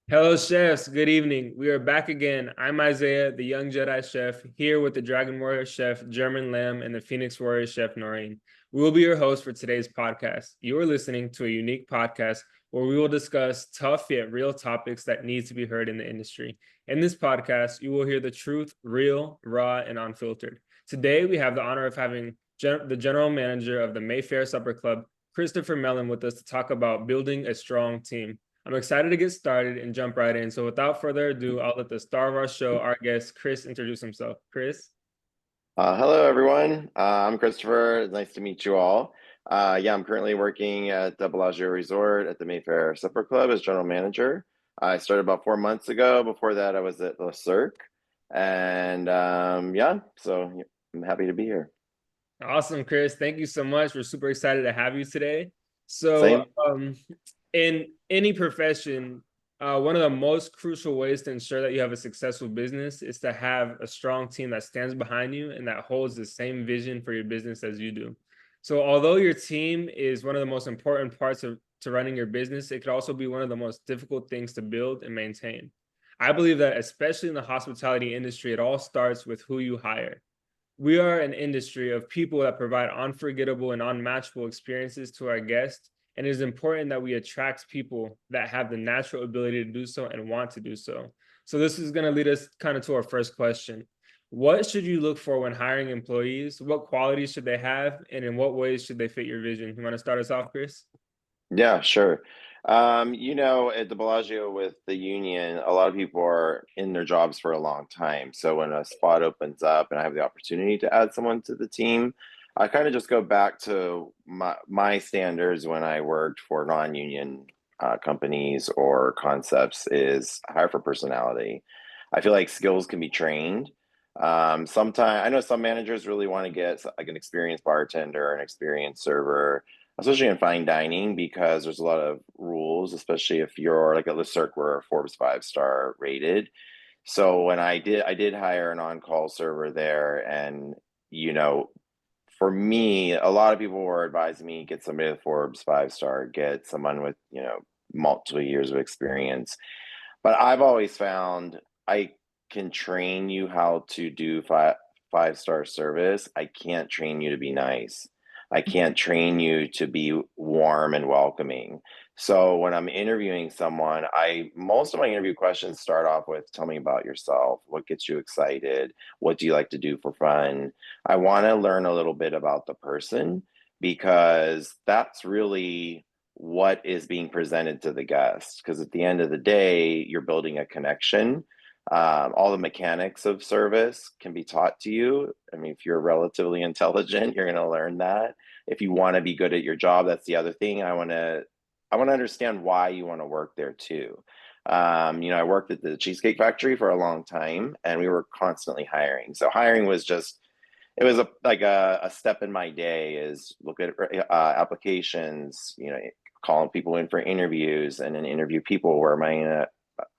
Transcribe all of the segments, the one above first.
Hello, chefs. Good evening. We are back again. I'm Isaiah, the young Jedi chef, here with the Dragon Warrior chef, German Lam, and the Phoenix Warrior chef, Noreen. We will be your host for today's podcast. You are listening to a unique podcast where we will discuss tough yet real topics that need to be heard in the industry. In this podcast, you will hear the truth, real, raw, and unfiltered. Today, we have the honor of having the general manager of the Mayfair Supper Club, Christopher Mellon, with us to talk about building a strong team. I'm excited to get started and jump right in. So without further ado, I'll let the star of our show, our guest, Chris, introduce himself. Chris? Hello, everyone. I'm Christopher. It's nice to meet you all. Yeah, I'm currently working at the Bellagio Resort at the Mayfair Supper Club as general manager. I started about 4 months ago. Before that, I was at Le Cirque. And yeah, so I'm happy to be here. Awesome, Chris. Thank you so much. We're super excited to have you today. So Same. in any profession, one of the most crucial ways to ensure that you have a successful business is to have a strong team that stands behind you and that holds the same vision for your business as you do. So although your team is one of the most important parts to running your business, it could also be one of the most difficult things to build and maintain. I believe that especially in the hospitality industry, it all starts with who you hire. We are an industry of people that provide unforgettable and unmatchable experiences to our guests, and it is important that we attract people that have the natural ability to do so and want to do so. So this is going to lead us kind of to our first question. What should you look for when hiring employees? What qualities should they have, and in what ways should they fit your vision? You want to start us off, Chris? Yeah, sure. At the Bellagio with the union, a lot of people are in their jobs for a long time. So when a spot opens up and I have the opportunity to add someone to the team, I kind of just go back to my standards when I worked for non-union companies or concepts is hire for personality. I feel like skills can be trained. Sometimes I know some managers really want to get like an experienced bartender, an experienced server, especially in fine dining, because there's a lot of rules, especially if you're like at Le Cirque, we're Forbes 5-star rated. So when I did hire an on-call server there, and you know, for me, a lot of people were advising me get somebody with Forbes 5-star, get someone with multiple years of experience. But I've always found I can train you how to do five-star service. I can't train you to be nice. I can't train you to be warm and welcoming. So when I'm interviewing someone, I most of my interview questions start off with tell me about yourself. What gets you excited? What do you like to do for fun? I want to learn a little bit about the person because that's really what is being presented to the guest. Because at the end of the day, you're building a connection. All the mechanics of service can be taught to you. I mean, if you're relatively intelligent, you're going to learn that. If you want to be good at your job, that's the other thing. I want to understand why you want to work there too. I worked at the Cheesecake Factory for a long time, and we were constantly hiring. So hiring was just it was like a step in my day is look at applications, calling people in for interviews and then interview people where I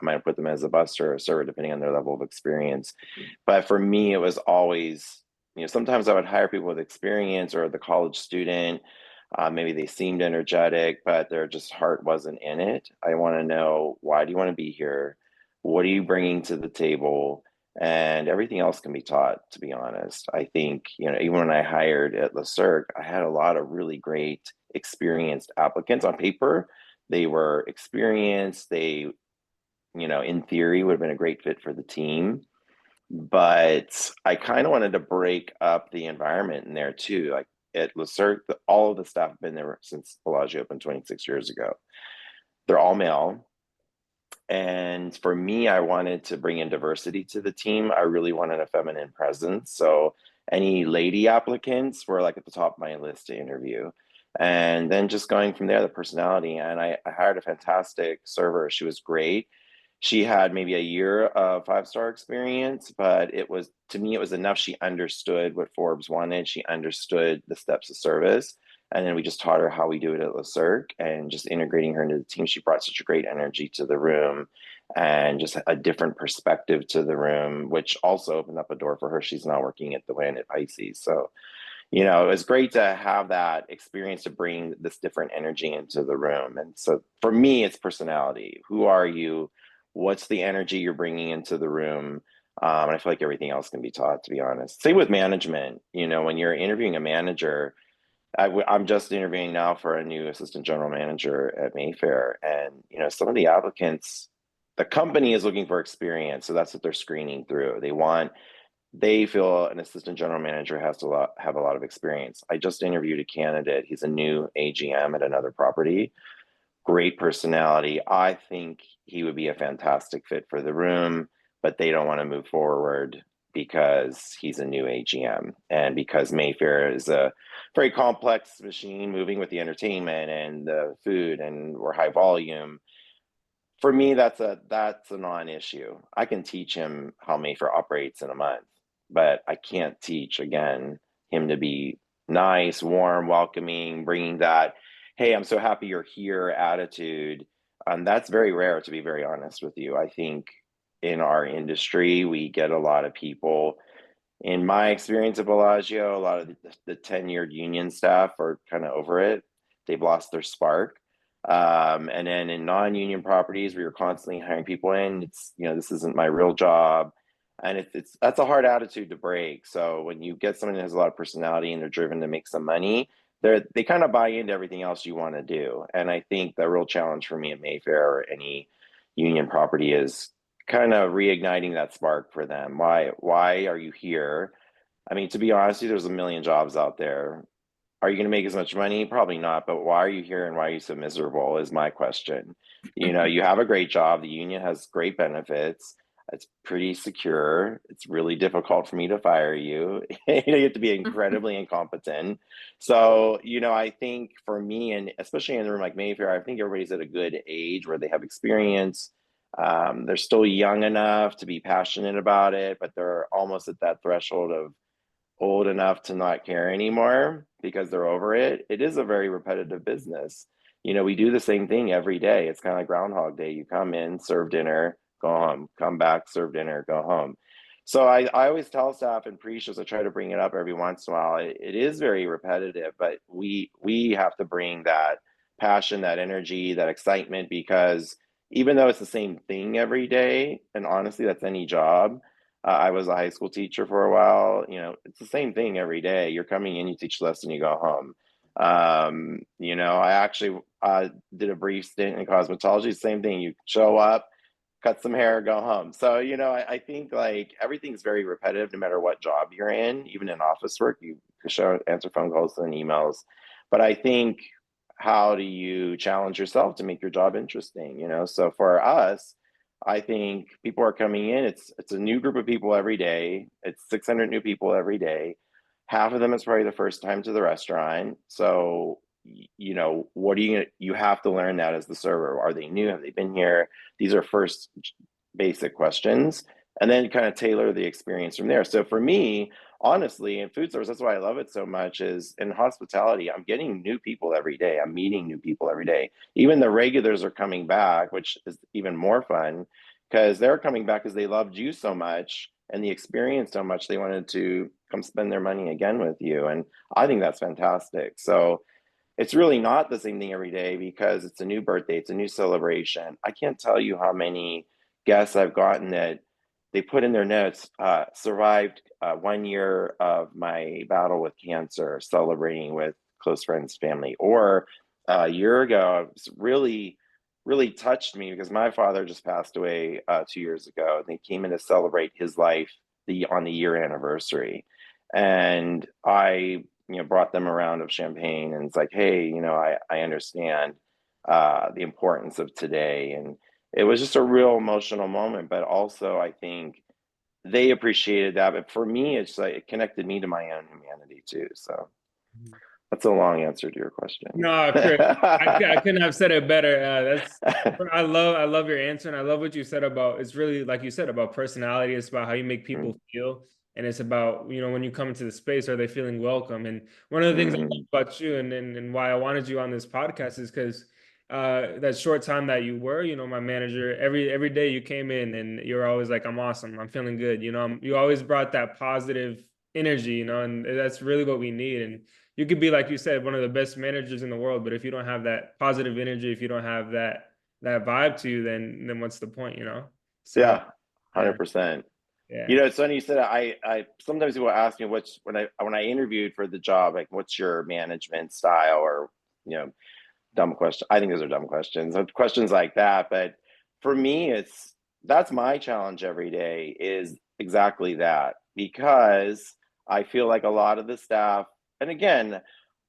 might put them as a buster or a server depending on their level of experience. But for me, it was always, sometimes I would hire people with experience or the college student. Maybe they seemed energetic, but their just heart wasn't in it. I want to know, why do you want to be here? What are you bringing to the table? And everything else can be taught, to be honest. I think, even when I hired at Le Cirque, I had a lot of really great experienced applicants on paper. They were experienced. They, in theory, would have been a great fit for the team. But I kind of wanted to break up the environment in there too. Like at Le Cirque, all of the staff have been there since Bellagio opened 26 years ago. They're all male. And for me, I wanted to bring in diversity to the team. I really wanted a feminine presence. So any lady applicants were like at the top of my list to interview. And then just going from there, the personality. And I hired a fantastic server. She was great. She had maybe a year of 5-star experience, but it was, to me, it was enough. She understood what Forbes wanted. She understood the steps of service. And then we just taught her how we do it at Le Cirque, and just integrating her into the team. She brought such a great energy to the room and just a different perspective to the room, which also opened up a door for her. She's now working at the Win at Pisces. So, it was great to have that experience to bring this different energy into the room. And so for me, it's personality. Who are you? What's the energy you're bringing into the room? And I feel like everything else can be taught, to be honest. Same with management. You know, when you're interviewing a manager, I'm just interviewing now for a new assistant general manager at Mayfair, and you know, some of the applicants, the company is looking for experience, so that's what they're screening through. They feel an assistant general manager has to have a lot of experience. I just interviewed a candidate. He's a new AGM at another property. Great personality. I think he would be a fantastic fit for the room, but they don't want to move forward because he's a new AGM and because Mayfair is a very complex machine moving with the entertainment and the food, and we're high volume. For me, that's a non-issue. I can teach him how Mayfair operates in a month, but I can't teach again him to be nice, warm, welcoming, bringing that, hey, I'm so happy you're here attitude. That's very rare, to be very honest with you. I think in our industry, we get a lot of people. In my experience at Bellagio, a lot of the tenured union staff are kind of over it. They've lost their spark. And then in non-union properties where you're constantly hiring people in, it's, you know, this isn't my real job. And it's that's a hard attitude to break. So when you get someone that has a lot of personality and they're driven to make some money, they kind of buy into everything else you want to do. And I think the real challenge for me at Mayfair or any union property is kind of reigniting that spark for them. Why are you here? I mean, to be honest, there's a million jobs out there. Are you going to make as much money? Probably not. But why are you here and why are you so miserable is my question. You know, you have a great job. The union has great benefits. It's pretty secure. It's really difficult for me to fire you. You have to be incredibly incompetent. So, you know, I think for me, and especially in a room like Mayfair, I think everybody's at a good age where they have experience. They're still young enough to be passionate about it, but they're almost at that threshold of old enough to not care anymore because they're over it. It is a very repetitive business. You know, we do the same thing every day. It's kind of like Groundhog Day. You come in, serve dinner, go home, come back, serve dinner, go home. So I always tell staff in pre-shows, I try to bring it up every once in a while. It is very repetitive, but we have to bring that passion, that energy, that excitement, because even though it's the same thing every day, and honestly, that's any job. I was a high school teacher for a while. You know, it's the same thing every day. You're coming in, you teach a lesson, you go home. You know, I actually did a brief stint in cosmetology. Same thing. You show up, cut some hair, go home. So, you know, I think like everything's very repetitive no matter what job you're in. Even in office work, you show, answer phone calls and emails. But I think, how do you challenge yourself to make your job interesting? You know, so for us, I think people are coming in. It's a new group of people every day. It's 600 new people every day. Half of them is probably the first time to the restaurant. So, you know, what are you have to learn that as the server. Are they new? Have they been here? These are first basic questions, and then kind of tailor the experience from there. So for me, honestly, in food service, that's why I love it so much. Is in hospitality, I'm getting new people every day. I'm meeting new people every day. Even the regulars are coming back, which is even more fun because they're coming back because they loved you so much and the experience so much they wanted to come spend their money again with you. And I think that's fantastic. So it's really not the same thing every day because it's a new birthday, it's a new celebration. I can't tell you how many guests I've gotten that they put in their notes, survived 1 year of my battle with cancer, celebrating with close friends, family. Or a year ago, it was really, really touched me because my father just passed away 2 years ago. They came in to celebrate his life on the year anniversary. And I, you know, brought them a round of champagne, and it's like, hey, you know, I understand the importance of today. And it was just a real emotional moment, but also I think they appreciated that. But for me, it's like it connected me to my own humanity too. So that's a long answer to your question. No, Chris, I couldn't have said it better. That's I love your answer, and I love what you said about, it's really like you said about personality. It's about how you make people feel, and it's about, you know, when you come into the space, are they feeling welcome? And one of the things I love about you, and why I wanted you on this podcast is because that short time that you were, you know, my manager, every day you came in and you're always like, I'm awesome, I'm feeling good. You know, you always brought that positive energy, you know, and that's really what we need. And you could be, like you said, one of the best managers in the world, but if you don't have that positive energy, if you don't have that that vibe to you, then what's the point, you know? So Yeah, yeah, 100%. You yeah. know, it's funny you said that. I sometimes people ask me when I interviewed for the job, like, what's your management style, or, you know, dumb question. I think those are dumb questions, questions like that. But for me, that's my challenge every day, is exactly that, because I feel like a lot of the staff, and again,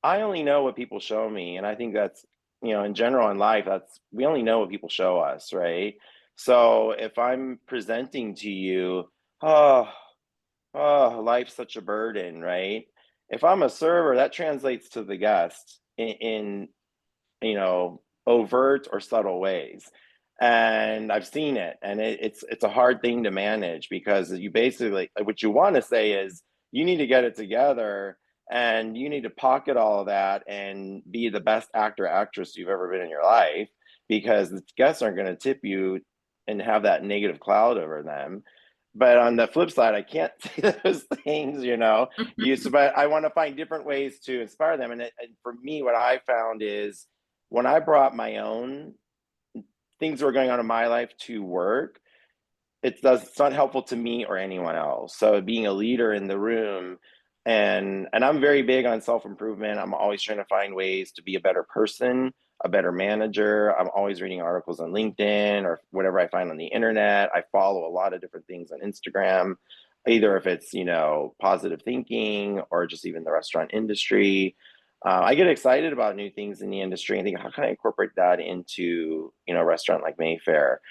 I only know what people show me. And I think that's, you know, in general in life, we only know what people show us, right? So if I'm presenting to you, oh, oh, life's such a burden, right? If I'm a server, that translates to the guest in, you know, overt or subtle ways. And I've seen it, and it's a hard thing to manage, because you basically, what you want to say is, you need to get it together, and you need to pocket all of that and be the best actor actress you've ever been in your life, because the guests aren't going to tip you and have that negative cloud over them. But on the flip side, I can't say those things, you know. But I want to find different ways to inspire them. And for me, what I found is, when I brought my own things that were going on in my life to work, it's not helpful to me or anyone else. So being a leader in the room, and I'm very big on self-improvement. I'm always trying to find ways to be a better person, a better manager. I'm always reading articles on LinkedIn or whatever I find on the internet. I follow a lot of different things on Instagram, either if it's, you know, positive thinking or just even the restaurant industry. I get excited about new things in the industry and think, how can I incorporate that into, you know, a restaurant like Mayfair?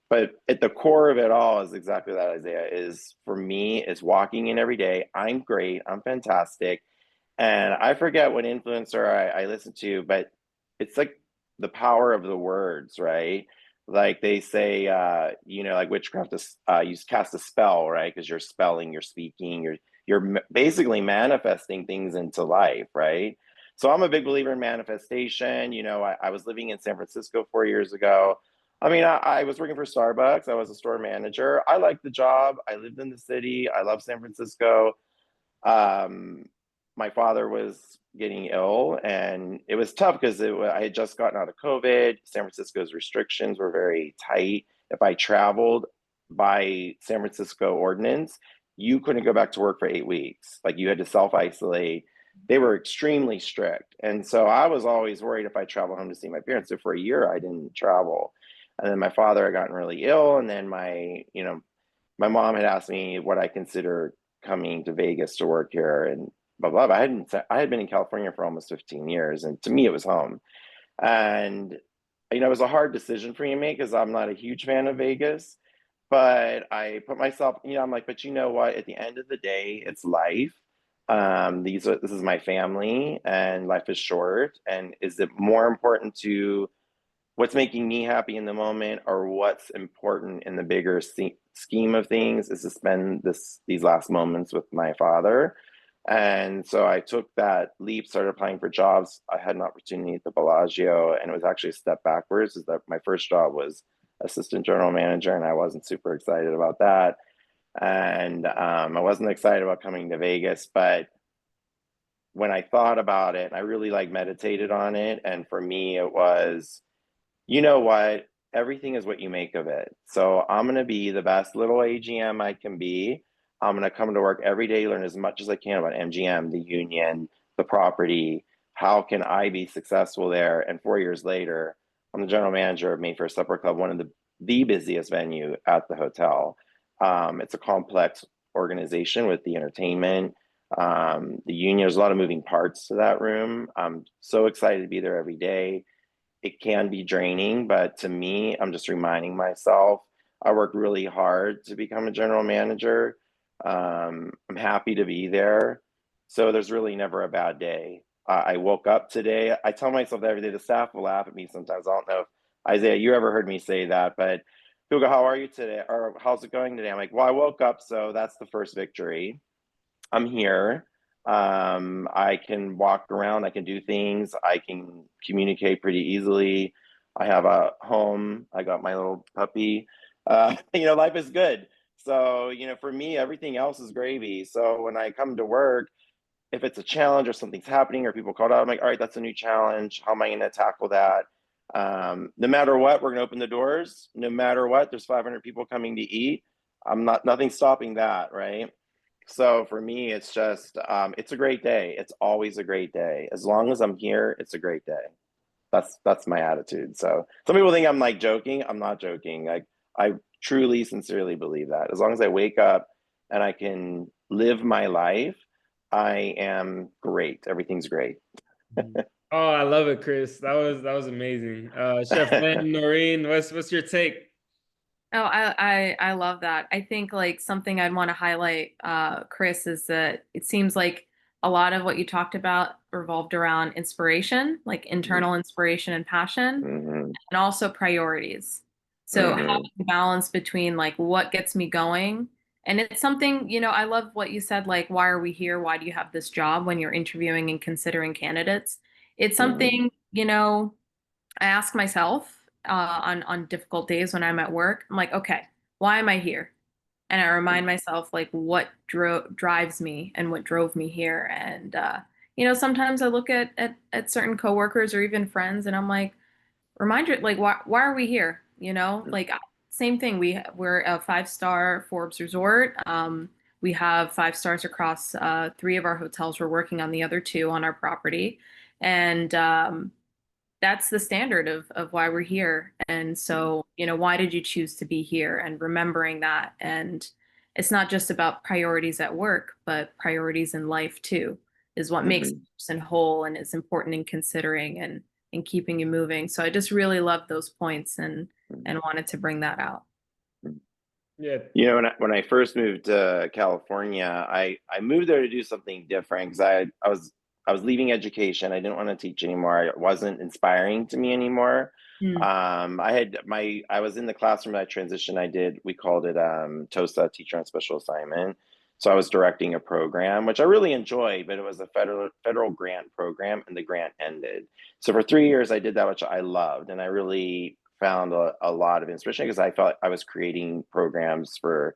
But at the core of it all is exactly that, Isaiah, is, for me, is walking in every day. I'm great. I'm fantastic. And I forget what influencer I listen to, but it's like the power of the words, right? Like they say, you know, like witchcraft, you cast a spell, right? Because you're spelling, you're speaking, you're basically manifesting things into life, right? So I'm a big believer in manifestation. You know, I was living in San Francisco 4 years ago. I mean, I was working for Starbucks. I was a store manager. I liked the job. I lived in the city. I love San Francisco. Um, my father was getting ill, and it was tough because I had just gotten out of COVID. San Francisco's restrictions were very tight. If I traveled by San Francisco ordinance, you couldn't go back to work for 8 weeks. Like, you had to self isolate. They were extremely strict. And so I was always worried if I traveled home to see my parents. So for a year, I didn't travel. And then my father had gotten really ill. And then you know, my mom had asked me what I consider coming to Vegas to work here, and blah blah. But I had been in California for almost 15 years, and to me it was home. And you know, it was a hard decision for me to make, because I'm not a huge fan of Vegas. But I put myself, you know, I'm like, but you know what? At the end of the day, it's life. This is my family, and life is short. And is it more important to what's making me happy in the moment, or what's important in the bigger scheme of things, is to spend these last moments with my father. And so I took that leap, started applying for jobs. I had an opportunity at the Bellagio, and it was actually a step backwards. Is that my first job was assistant general manager, and I wasn't super excited about that. And I wasn't excited about coming to Vegas. But when I thought about it, I really like meditated on it. And for me, it was, you know what? Everything is what you make of it. So I'm going to be the best little AGM I can be. I'm going to come to work every day, learn as much as I can about MGM, the union, the property. How can I be successful there? And 4 years later, I'm the general manager of Mayfair Supper Club, one of the busiest venue at the hotel. It's a complex organization with the entertainment, the union. There's a lot of moving parts to that room. I'm so excited to be there every day. It can be draining, but to me, I'm just reminding myself I worked really hard to become a general manager. I'm happy to be there. So there's really never a bad day. I woke up today. I tell myself that every day. The staff will laugh at me sometimes. I don't know if, Isaiah, you ever heard me say that, but people go, "How are you today?" Or "How's it going today?" I'm like, "Well, I woke up, so that's the first victory. I'm here. I can walk around, I can do things, I can communicate pretty easily. I have a home, I got my little puppy. You know, life is good. So, you know, for me, everything else is gravy. So when I come to work, if it's a challenge or something's happening or people called out, I'm like, all right, that's a new challenge. How am I going to tackle that? No matter what, we're going to open the doors. No matter what, there's 500 people coming to eat. Nothing stopping that, right? So for me, it's just, it's a great day. It's always a great day. As long as I'm here, it's a great day. That's my attitude. So some people think I'm like joking. I'm not joking. I truly, sincerely believe that. As long as I wake up and I can live my life, I am great. Everything's great. Mhm. Oh, I love it, Chris. That was amazing. Chef Lynn, Noreen, what's your take? Oh, I love that. I think like something I'd want to highlight, Chris, is that it seems like a lot of what you talked about revolved around inspiration, like internal inspiration and passion, Mm-hmm, and also priorities. So mm-hmm, having a balance between like what gets me going. And it's something, I love what you said, like, why are we here? Why do you have this job when you're interviewing and considering candidates? It's mm-hmm, something, I ask myself on difficult days when I'm at work. I'm like, okay, why am I here? And I remind myself like what drives me and what drove me here. And sometimes I look at certain coworkers or even friends, and I'm like, reminder, like why are we here? Like same thing. We're a 5-star Forbes resort. We have 5 stars across 3 of our hotels. We're working on the other 2 on our property, and that's the standard of why we're here. And so, why did you choose to be here? And remembering that. And it's not just about priorities at work, but priorities in life too, is what makes a mm-hmm, person whole and is important in considering and keeping you moving. So I just really love those points and wanted to bring that out. mm-hmm. Yeah. When I first moved to California, I moved there to do something different because I was leaving education. I didn't want to teach anymore. It wasn't inspiring to me anymore. Mm, I was in the classroom that I transitioned. We called it TOSA, Teacher on Special Assignment. So I was directing a program, which I really enjoyed, but it was a federal grant program, and the grant ended. So for 3 years, I did that, which I loved, and I really found a lot of inspiration because I felt I was creating programs for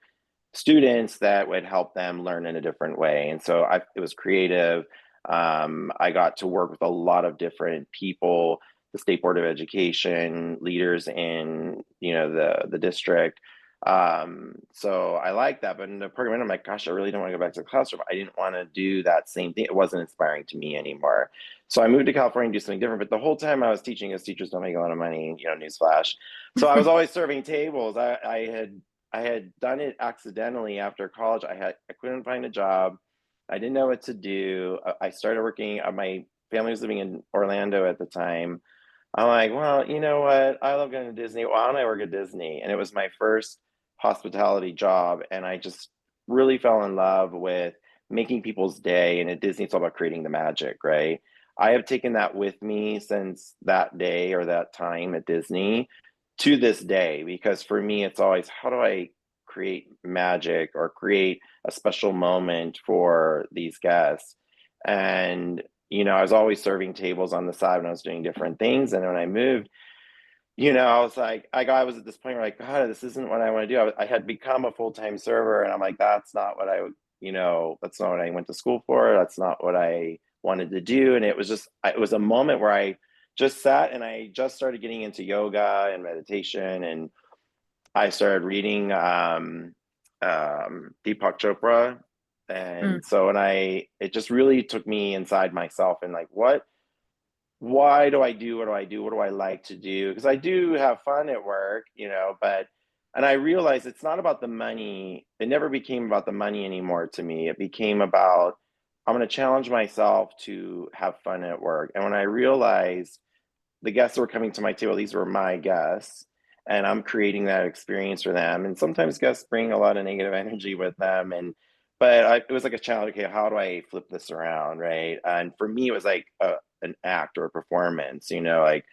students that would help them learn in a different way. And so it was creative. I got to work with a lot of different people, the State Board of Education, leaders in the district. So I like that. But in the program, I'm like, gosh, I really don't want to go back to the classroom. I didn't want to do that same thing. It wasn't inspiring to me anymore. So I moved to California and do something different. But the whole time I was teaching, as teachers don't make a lot of money, newsflash. So I was always serving tables. I had done it accidentally after college. I couldn't find a job. I didn't know what to do. I started working. My family was living in Orlando at the time. I'm like, well, you know what? I love going to Disney. Why don't I work at Disney? And it was my first hospitality job, and I just really fell in love with making people's day. And at Disney, it's all about creating the magic, right? I have taken that with me since that day or that time at Disney to this day, because for me, it's always, how do I create magic or create a special moment for these guests? And I was always serving tables on the side when I was doing different things. And when I moved, I was like, I was at this point where like, God, this isn't what I want to do. I had become a full-time server, and I'm like, that's not what that's not what I went to school for. That's not what I wanted to do. And it was a moment where I just sat and I just started getting into yoga and meditation, and I started reading Deepak Chopra. mm, And so, it just really took me inside myself and like, why do I do what do I do? What do I like to do? Because I do have fun at work, and I realized it's not about the money. It never became about the money anymore to me. It became about, I'm going to challenge myself to have fun at work. And when I realized the guests that were coming to my table, these were my guests, and I'm creating that experience for them. And sometimes guests bring a lot of negative energy with them, it was like a challenge. Okay, how do I flip this around, right? And for me, it was like an act or a performance. Like,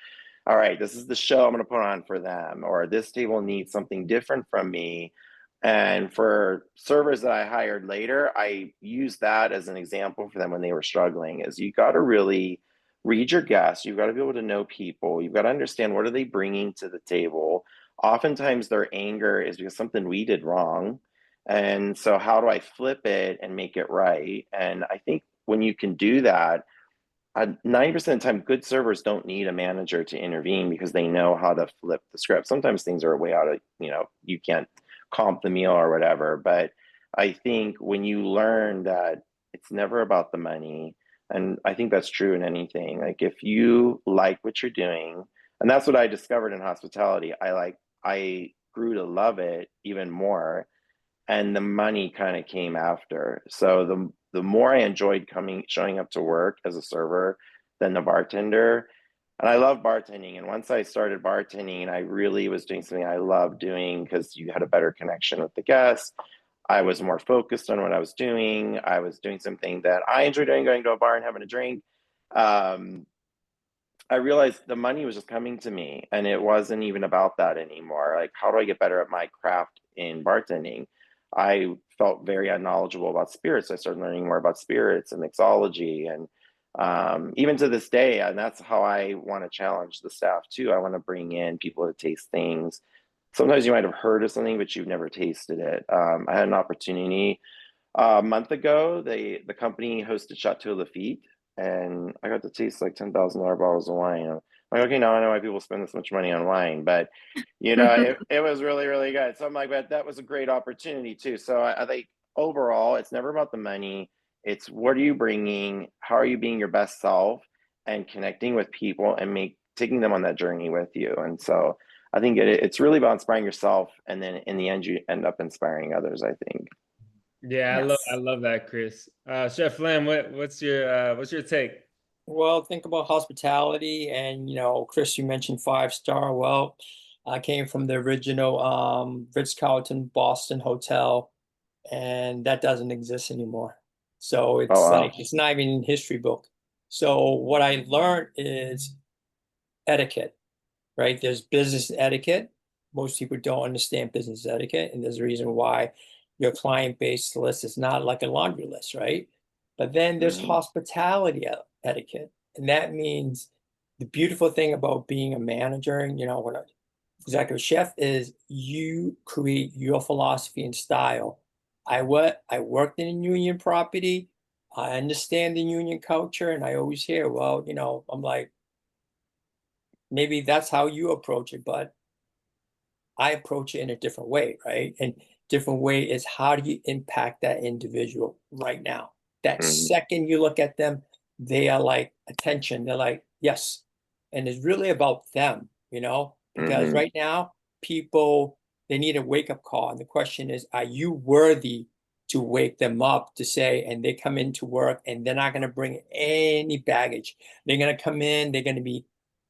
all right, this is the show I'm going to put on for them, or this table needs something different from me. And for servers that I hired later, I used that as an example for them when they were struggling. Is you got to really read your guests. You've got to be able to know people. You've got to understand, what are they bringing to the table. Oftentimes their anger is because something we did wrong. And so how do I flip it and make it right? And I think when you can do that, 90% of the time, good servers don't need a manager to intervene because they know how to flip the script. Sometimes things are way out of, you can't comp the meal or whatever. But I think when you learn that it's never about the money, and I think that's true in anything, like if you like what you're doing, and that's what I discovered in hospitality, I grew to love it even more, and the money kind of came after. So the more I enjoyed showing up to work as a server than the bartender. And I love bartending. And once I started bartending, I really was doing something I loved doing because you had a better connection with the guests. I was more focused on what I was doing. I was doing something that I enjoyed doing, going to a bar and having a drink. Um, I realized the money was just coming to me, and it wasn't even about that anymore. Like, how do I get better at my craft in bartending? I felt very unknowledgeable about spirits. I started learning more about spirits and mixology, and even to this day, and that's how I want to challenge the staff too. I want to bring in people to taste things. Sometimes you might have heard of something, but you've never tasted it. I had an opportunity a month ago. The company hosted Chateau Lafite, and I got to taste like $10,000 bottles of wine. I'm like, okay, now I know why people spend this much money on wine, but it was really, really good. So I'm like, but that was a great opportunity too. So I think overall, it's never about the money. It's what are you bringing? How are you being your best self and connecting with people and taking them on that journey with you? And so I think it's really about inspiring yourself, and then in the end, you end up inspiring others, I think. Yeah, I Yes. love that, Chris. Chef Lam, what's your take? Well, think about hospitality, and Chris, you mentioned 5-star. Well, I came from the original Ritz-Carlton Boston Hotel, and that doesn't exist anymore. So Oh, it's wow. like it's not even in history book. So what I learned is etiquette, right? There's business etiquette. Most people don't understand business etiquette, and there's a reason why your client-based list is not like a laundry list, right? But then there's hospitality etiquette, and that means the beautiful thing about being a manager and when an executive chef is you create your philosophy and style. I worked in a union property. I understand the union culture, and I always hear, well, I'm like, maybe that's how you approach it, but I approach it in a different way, right? And different way is how do you impact that individual right now? That second you look at them, they are like attention. They're like, yes. And it's really about them, because right now people, they need a wake-up call. And the question is, are you worthy to wake them up to say, and they come into work and they're not going to bring any baggage. They're going to come in, they're going to be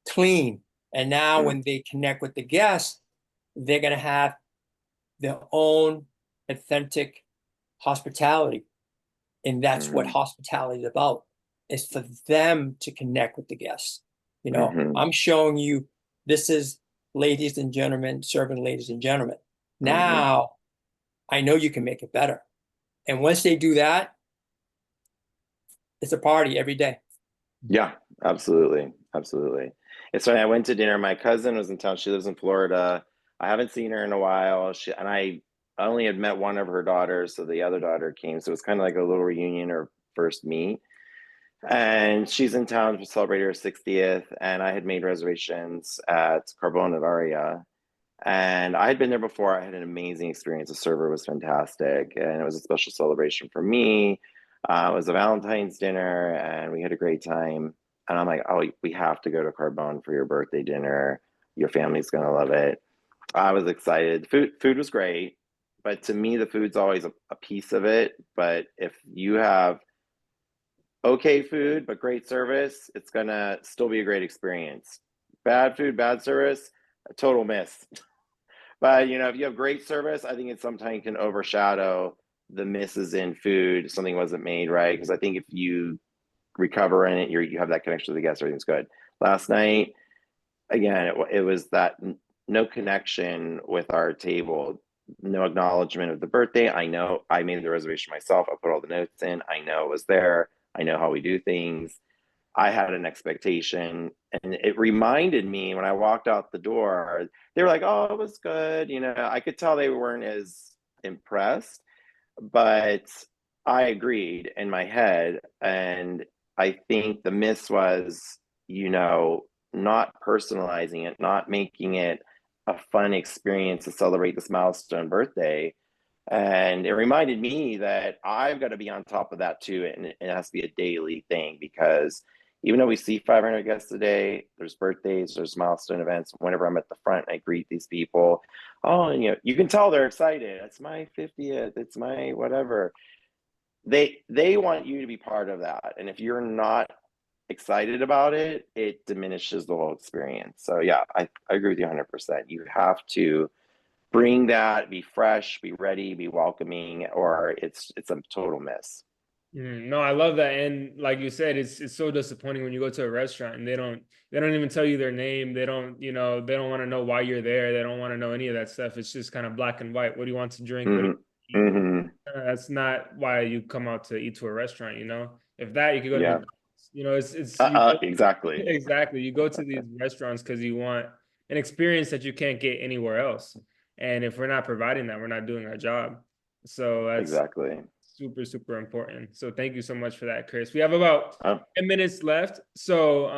clean. And now when they connect with the guests, they're going to have their own authentic hospitality. And that's what hospitality is about. It's for them to connect with the guests. I'm showing you, this is ladies and gentlemen, serving ladies and gentlemen. Now, I know you can make it better. And once they do that, it's a party every day. Yeah, absolutely. Absolutely. It's funny. I went to dinner. My cousin was in town. She lives in Florida. I haven't seen her in a while. I only had met one of her daughters, so the other daughter came. So it was kind of like a little reunion or first meet. And she's in town to celebrate her 60th. And I had made reservations at Carbone at Aria. And I had been there before. I had an amazing experience. The server was fantastic. And it was a special celebration for me. It was a Valentine's dinner, and we had a great time. And I'm like, oh, we have to go to Carbone for your birthday dinner. Your family's going to love it. I was excited. Food was great, but to me, the food's always a piece of it. But if you have okay food but great service, it's gonna still be a great experience. Bad food, bad service, a total miss. But if you have great service, I think it sometimes can overshadow the misses in food. Something wasn't made right, because I think if you recover in it, you have that connection with the guests, everything's good. Last night, again, it was that no connection with our table, no acknowledgement of the birthday. I know I made the reservation myself. I put all the notes in. I know it was there. I know how we do things. I had an expectation, and it reminded me when I walked out the door, they were like, oh, it was good. I could tell they weren't as impressed, but I agreed in my head, and I think the miss was, not personalizing it, not making it a fun experience to celebrate this milestone birthday. And it reminded me that I've got to be on top of that too. And it has to be a daily thing, because even though we see 500 guests a day, there's birthdays, there's milestone events. Whenever I'm at the front, I greet these people. Oh, and you can tell they're excited. It's my 50th. It's my whatever. They want you to be part of that. And if you're not excited about it, it diminishes the whole experience. So yeah, I agree with you 100%. You have to bring that, be fresh, be ready, be welcoming, or it's a total miss. No, I love that. And like you said, it's so disappointing when you go to a restaurant and they don't even tell you their name. They don't, they don't want to know why you're there. They don't want to know any of that stuff. It's just kind of black and white. What do you want to drink? What do you eat? Mm-hmm. That's not why you come out to eat to a restaurant, If that, you could go to Yeah. McDonald's. It's Exactly. exactly. You go to these restaurants because you want an experience that you can't get anywhere else. And if we're not providing that, we're not doing our job. So that's exactly super, super important. So thank you so much for that, Chris. We have about 10 minutes left. So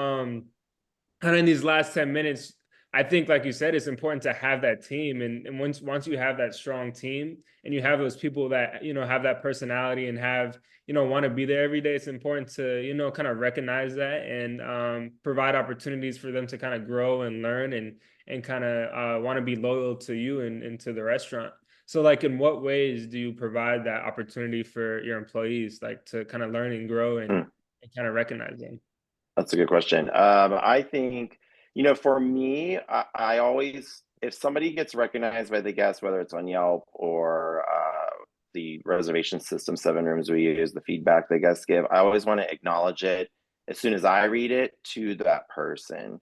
kind of in these last 10 minutes, I think, like you said, it's important to have that team. And once you have that strong team and you have those people that, have that personality and have, want to be there every day, it's important to, kind of recognize that and provide opportunities for them to kind of grow and learn and kind of want to be loyal to you and to the restaurant. So like, in what ways do you provide that opportunity for your employees, like to kind of learn and grow and kind of recognize them? That's a good question. I think, for me, I always, if somebody gets recognized by the guests, whether it's on Yelp or the reservation system, 7 rooms we use, the feedback the guests give, I always want to acknowledge it as soon as I read it to that person.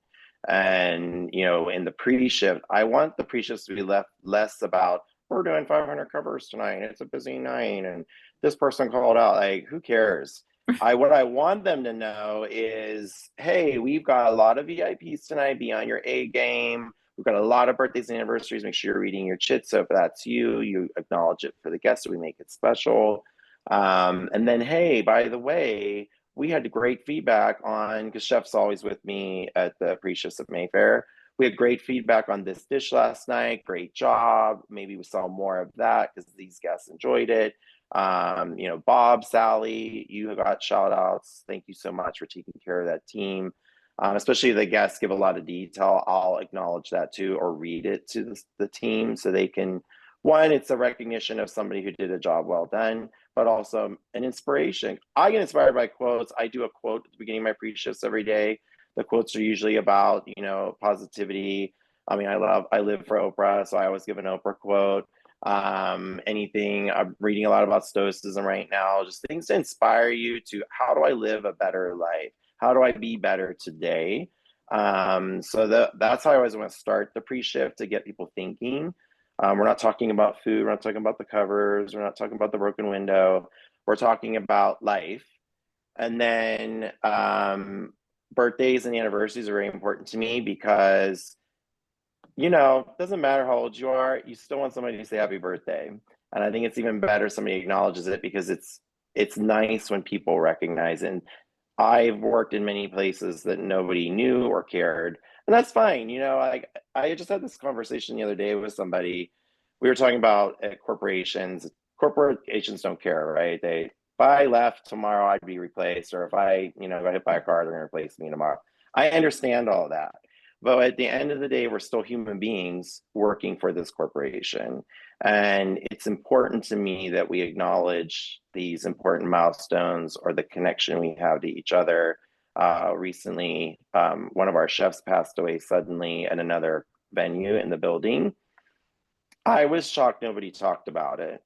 And, in the pre-shift, I want the pre-shifts to be less about, we're doing 500 covers tonight, it's a busy night, and this person called out. Like, who cares? What I want them to know is, hey, we've got a lot of VIPs tonight. Be on your A game. We've got a lot of birthdays and anniversaries. Make sure you're reading your chit. So if that's you, you acknowledge it for the guests, so we make it special. And then, hey, by the way, we had great feedback on, because Chef's always with me at the pre-shifts at Mayfair. We had great feedback on this dish last night. Great job. Maybe we saw more of that because these guests enjoyed it. Bob, Sally, you got shout outs. Thank you so much for taking care of that team. Especially if the guests give a lot of detail, I'll acknowledge that too, or read it to the team so they can, one, it's a recognition of somebody who did a job well done, but also an inspiration. I get inspired by quotes. I do a quote at the beginning of my pre-shifts every day. The quotes are usually about, positivity. I mean, I live for Oprah, so I always give an Oprah quote. Anything. I'm reading a lot about stoicism right now, just things to inspire you to, how do I live a better life? How do I be better today? So that's how I always want to start the pre-shift, to get people thinking. We're not talking about food. We're not talking about the covers. We're not talking about the broken window. We're talking about life. And then birthdays and anniversaries are very important to me because, it doesn't matter how old you are, you still want somebody to say happy birthday. And I think it's even better somebody acknowledges it, because it's nice when people recognize it. And I've worked in many places that nobody knew or cared, and that's fine. I just had this conversation the other day with somebody. We were talking about corporations. Corporations don't care, right? If I left tomorrow, I'd be replaced, or if I got hit by a car, they're going to replace me tomorrow. I understand all that. But at the end of the day, we're still human beings working for this corporation. And it's important to me that we acknowledge these important milestones or the connection we have to each other. Recently, one of our chefs passed away suddenly at another venue in the building. I was shocked nobody talked about it.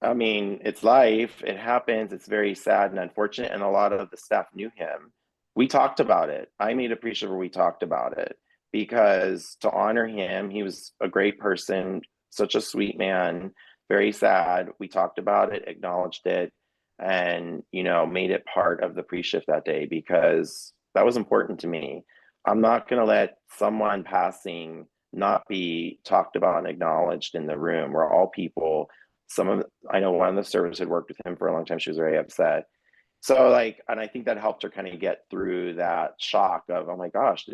I mean, it's life. It happens. It's very sad and unfortunate. And a lot of the staff knew him. We talked about it. I made a pre-shift where we talked about it, because to honor him, he was a great person, such a sweet man, very sad. We talked about it, acknowledged it, and, made it part of the pre-shift that day, because that was important to me. I'm not going to let someone passing not be talked about and acknowledged in the room. We're all people. I know one of the servers had worked with him for a long time. She was very upset. So like, and I think that helped her kind of get through that shock of, oh my gosh,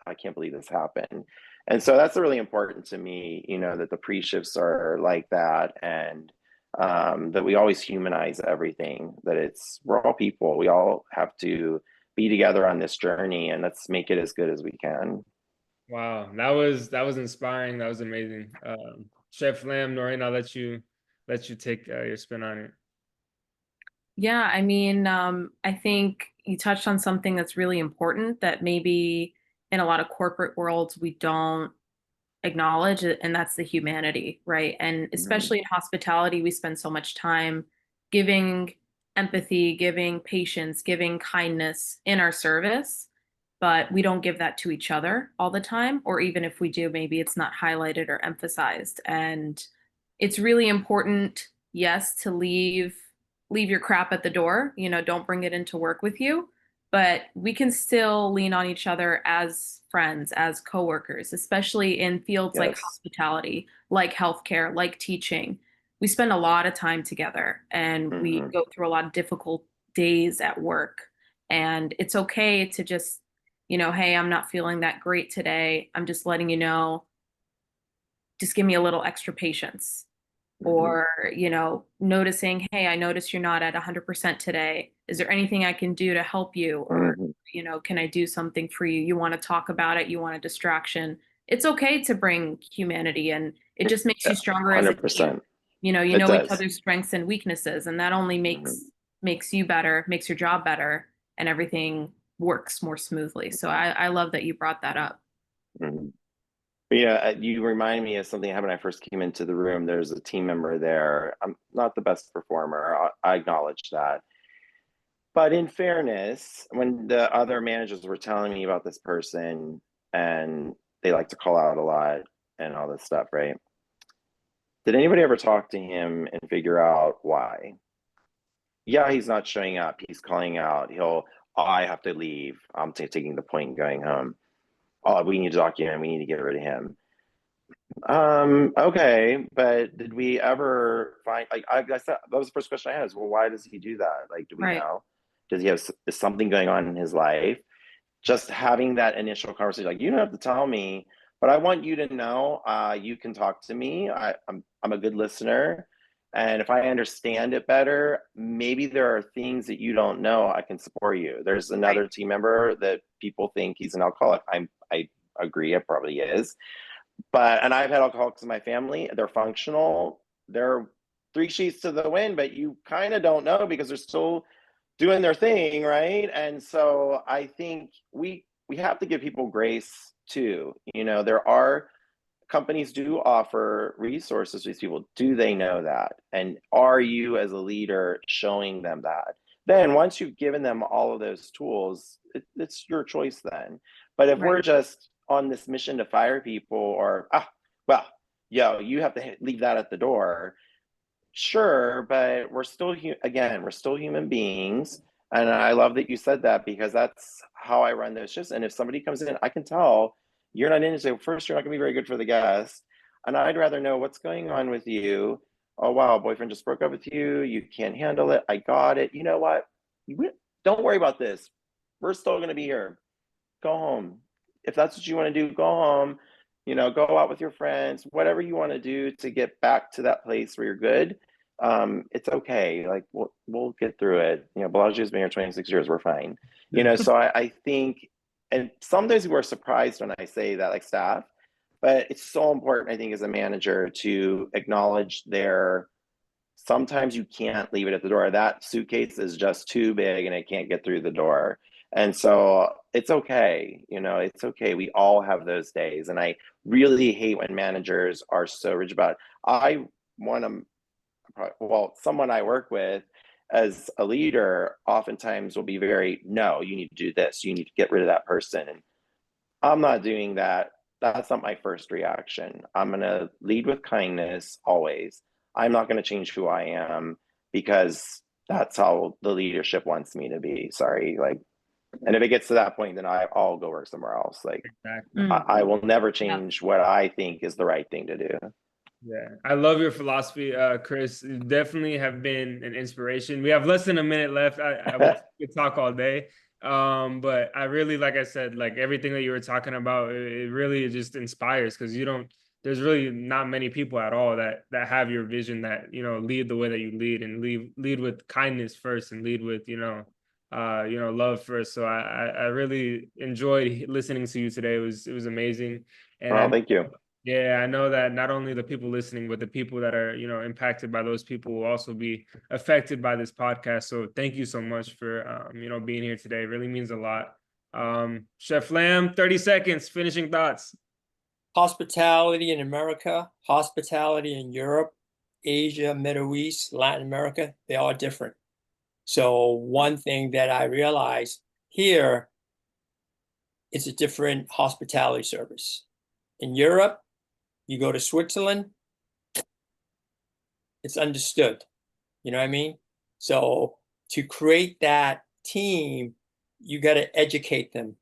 I can't believe this happened. And so that's really important to me, you know, that the pre-shifts are like that, and that we always humanize everything, that we're all people. We all have to be together on this journey, and let's make it as good as we can. Wow, that was inspiring. That was amazing. Chef Lam, Noreen, I'll let you take your spin on it. Yeah, I mean, I think you touched on something that's really important that maybe in a lot of corporate worlds we don't acknowledge it, and that's the humanity, right? And especially in hospitality, we spend so much time giving empathy, giving patience, giving kindness in our service, but we don't give that to each other all the time, or even if we do, maybe it's not highlighted or emphasized. And it's really important, yes, to leave your crap at the door, you know, don't bring it into work with you, but we can still lean on each other as friends, as coworkers, especially in fields like Yes. hospitality, like healthcare, like teaching. We spend a lot of time together and we go through a lot of difficult days at work. And it's okay to just, you know, hey, I'm not feeling that great today. I'm just letting you know, just give me a little extra patience. Or, you know, noticing, hey, I notice you're not at 100% today. Is there anything I can do to help you? Or, you know, can I do something for you? You want to talk about it? You want a distraction? It's okay to bring humanity, and it just makes you stronger as a team. 100%. You It know each does. other's strengths and weaknesses, and that only makes you better, makes your job better, and everything works more smoothly. So I love that you brought that up. Yeah, you remind me of something that happened when I first came into the room. There's a team member there. I'm not the best performer. I acknowledge that. But in fairness, when the other managers were telling me about this person, and they like to call out a lot and all this stuff, right? Did anybody ever talk to him and figure out why? Yeah, he's not showing up. He's calling out. I have to leave. I'm taking the point and going home. Oh, we need to document. We need to get rid of him. Okay, but did we ever find, like, I guess that was the first question I had is, well, why does he do that? Like, do we Right. know? Does he have is something going on in his life? Just having that initial conversation, like, you don't have to tell me, but I want you to know, you can talk to me. I'm a good listener. And if I understand it better, maybe there are things that you don't know, I can support you. There's another team member that people think he's an alcoholic. I agree, it probably is. And I've had alcoholics in my family. They're functional. They're three sheets to the wind, but you kind of don't know because they're still doing their thing, right? And so I think we have to give people grace too. You know, there are companies do offer resources to these people. Do they know that? And are you as a leader showing them that? Then once you've given them all of those tools, it's your choice then. But if we're just on this mission to fire people, or well, you have to leave that at the door. Sure, but we're still again, we're still human beings. And I love that you said that, because that's how I run those shifts. And if somebody comes in, I can tell you're not in to say, first, you're not gonna be very good for the guest. And I'd rather know what's going on with you. Oh wow, boyfriend just broke up with you. You can't handle it. I got it. You know what? Don't worry about this. We're still gonna be here. Go home. If that's what you want to do, go home. You know, go out with your friends, whatever you want to do to get back to that place where you're good. It's okay. Like we'll get through it. You know, Bellagio's been here 26 years. We're fine. You know, so I think, and sometimes we're surprised when I say that, like staff, but it's so important, I think, as a manager to acknowledge sometimes you can't leave it at the door. That suitcase is just too big and it can't get through the door. And so it's okay. You know, it's okay. We all have those days. And I really hate when managers are so rigid about it. I want to, someone I work with as a leader oftentimes will be very, no, you need to do this. You need to get rid of that person. And I'm not doing that. That's not my first reaction. I'm going to lead with kindness always. I'm not going to change who I am because that's how the leadership wants me to be. Sorry. Like, and if it gets to that point, then I'll go work somewhere else. Like, Exactly. I will never change what I think is the right thing to do. Yeah, I love your philosophy, Chris. You definitely have been an inspiration. We have less than a minute left. I wish we could talk all day. But I really, like I said, like everything that you were talking about, it really just inspires because you don't, there's really not many people at all that have your vision, that, you know, lead the way that you lead, and lead with kindness first, and lead with, love first. So I really enjoyed listening to you today. It was amazing. And Well, thank you. yeah, I know that not only the people listening, but the people that are, impacted by those people will also be affected by this podcast. So thank you so much for, being here today. It really means a lot. Chef Lam, 30 seconds, finishing thoughts. Hospitality in America, hospitality in Europe, Asia, Middle East, Latin America, they are different. So one thing that I realized here, it's a different hospitality service. In Europe, you go to Switzerland, it's understood. You know what I mean? So to create that team, you got to educate them,